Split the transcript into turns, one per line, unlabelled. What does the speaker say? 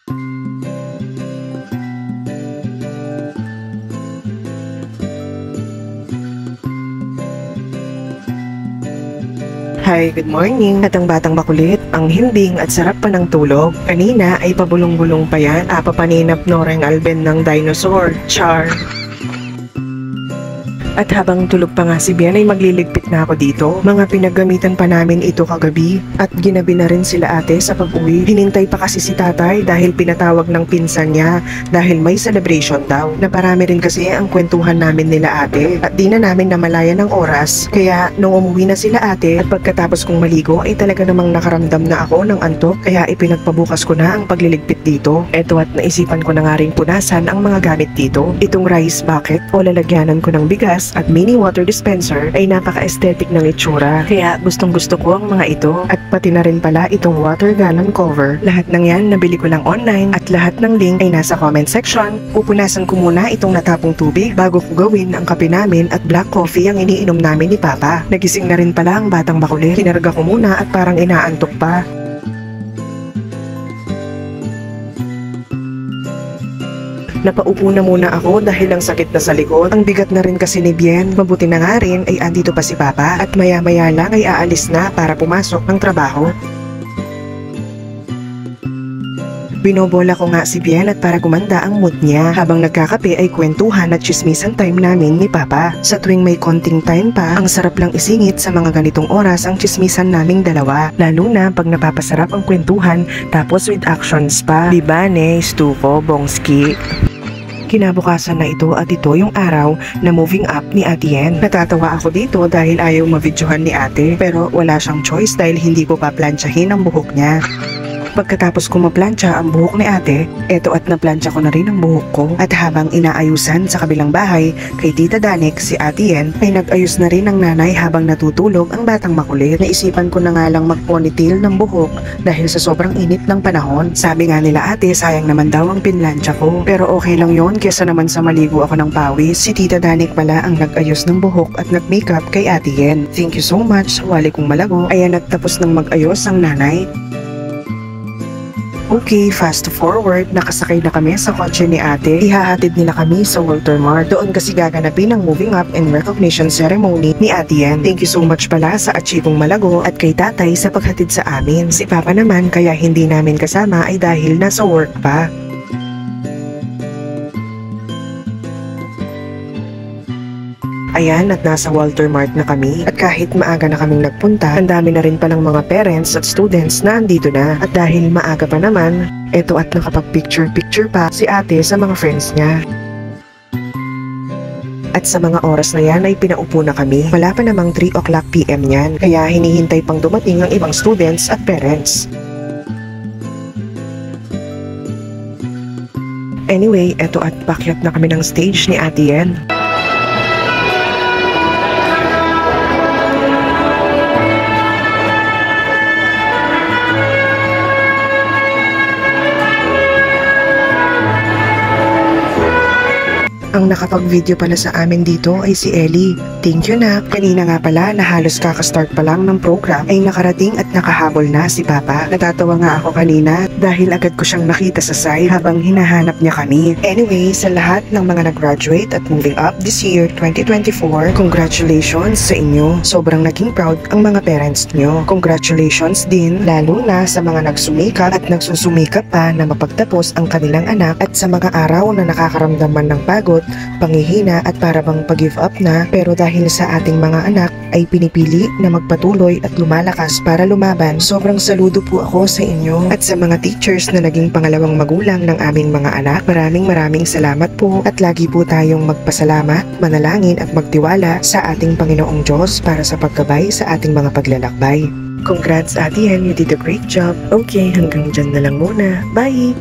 Hi, good morning. At ang batang makulit, ang himbing at sarap pa ng tulog. Kanina ay pabulong-bulong pa yan. Papaninap Noreng Alben ng dinosaur. Char! At habang tulog pa nga si Bien ay magliligpit na ako dito. Mga pinaggamitan pa namin ito kagabi at ginabi na rin sila ate sa pag-uwi. Hinintay pa kasi si tatay dahil pinatawag ng pinsan niya dahil may celebration daw. Naparami rin kasi ang kwentuhan namin nila ate at di na namin namalayan ng oras. Kaya nung umuwi na sila ate at pagkatapos kong maligo ay talaga namang nakaramdam na ako ng antok kaya ipinagpabukas ko na ang pagliligpit dito. Eto at naisipan ko na nga rin punasan ang mga gamit dito. Itong rice bucket o lalagyanan ko ng bigas at mini water dispenser ay napaka-aesthetic ng itsura. Kaya gustong gusto ko ang mga ito at pati na rin pala itong water gallon cover. Lahat ng yan nabili ko lang online at lahat ng link ay nasa comment section. Pupunasan ko muna itong natapong tubig bago ko gawin ang kape namin at black coffee ang iniinom namin ni Papa. Nagising na rin pala ang batang makulit. Kinarga ko muna at parang inaantok pa. Napaupo na muna ako dahil ang sakit na sa likod. Ang bigat na rin kasi ni Bien. Mabuti na nga rin ay andito pa si Papa at maya-maya lang ay aalis na para pumasok ng trabaho. Binobola ko nga si Bien at para gumanda ang mood niya. Habang nagkakape ay kwentuhan at chismisan time namin ni Papa. Sa tuwing may konting time pa, ang sarap lang isingit sa mga ganitong oras ang chismisan naming dalawa. Lalo na pag napapasarap ang kwentuhan tapos with actions pa. Diba ne, Stuko, Bongski? Kinabukasan na ito at ito yung araw na moving up ni Ate Yen. Natatawa ako dito dahil ayaw ma-videohan ni ate pero wala siyang choice dahil hindi ko pa plansyahin ang buhok niya. Pagkatapos ko maplansya ang buhok ni ate, eto at naplansya ko na rin ang buhok ko. At habang inaayusan sa kabilang bahay kay Tita Danik, si Ate Yen ay nag-ayos na rin ng nanay habang natutulog ang batang makulit. Naisipan ko na nga lang mag-ponytail ng buhok dahil sa sobrang init ng panahon. Sabi nga nila ate, sayang naman daw ang pinlansya ko. Pero okay lang yon kesa naman sa maligo ako ng pawis. Si Tita Danik pala ang nag-ayos ng buhok at nag-makeup kay Ate Yen. Thank you so much, wali kong malago. Ayan at tapos ng mag-ayos ang nanay. Okay, fast forward, nakasakay na kami sa kotse ni ate. Ihahatid nila kami sa Walter Mart. Doon kasi gaganapin ang moving up and recognition ceremony ni Ate Yen. Thank you so much pala sa Achibong Malago at kay tatay sa paghatid sa amin. Si Papa naman kaya hindi namin kasama ay dahil nasa work pa. Ayan at nasa Walter Mart na kami at kahit maaga na kaming nagpunta, ang dami na rin palang mga parents at students na andito na at dahil maaga pa naman, eto at nakapag-picture-picture pa si ate sa mga friends niya. At sa mga oras na yan ay pinaupo na kami. Wala pa namang 3 o'clock PM yan kaya hinihintay pang dumating ang ibang students at parents. Anyway, eto at pakyat na kami ng stage ni Ate Yen. Ang nakapag-video pala sa amin dito ay si Ellie. Thank you na. Kanina nga pala na halos kakastart pa lang ng program ay nakarating at nakahabol na si Papa. Natatawa nga ako kanina dahil agad ko siyang nakita sa side habang hinahanap niya kami. Anyway, sa lahat ng mga nag-graduate at moving up this year 2024, congratulations sa inyo. Sobrang naging proud ang mga parents niyo. Congratulations din lalo na sa mga nagsumikap at nagsusumikap pa na mapagtapos ang kanilang anak at sa mga araw na nakakaramdaman ng pagod, panghihina at para bang pag-give up na pero dahil sa ating mga anak ay pinipili na magpatuloy at lumalakas para lumaban. Sobrang saludo po ako sa inyo at sa mga teachers na naging pangalawang magulang ng aming mga anak. Maraming salamat po at lagi po tayong magpasalamat, manalangin at magtiwala sa ating Panginoong Diyos para sa paggabay sa ating mga paglalakbay. Congrats Ate Yen, you did a great job. Okay, hanggang dyan na lang muna. Bye!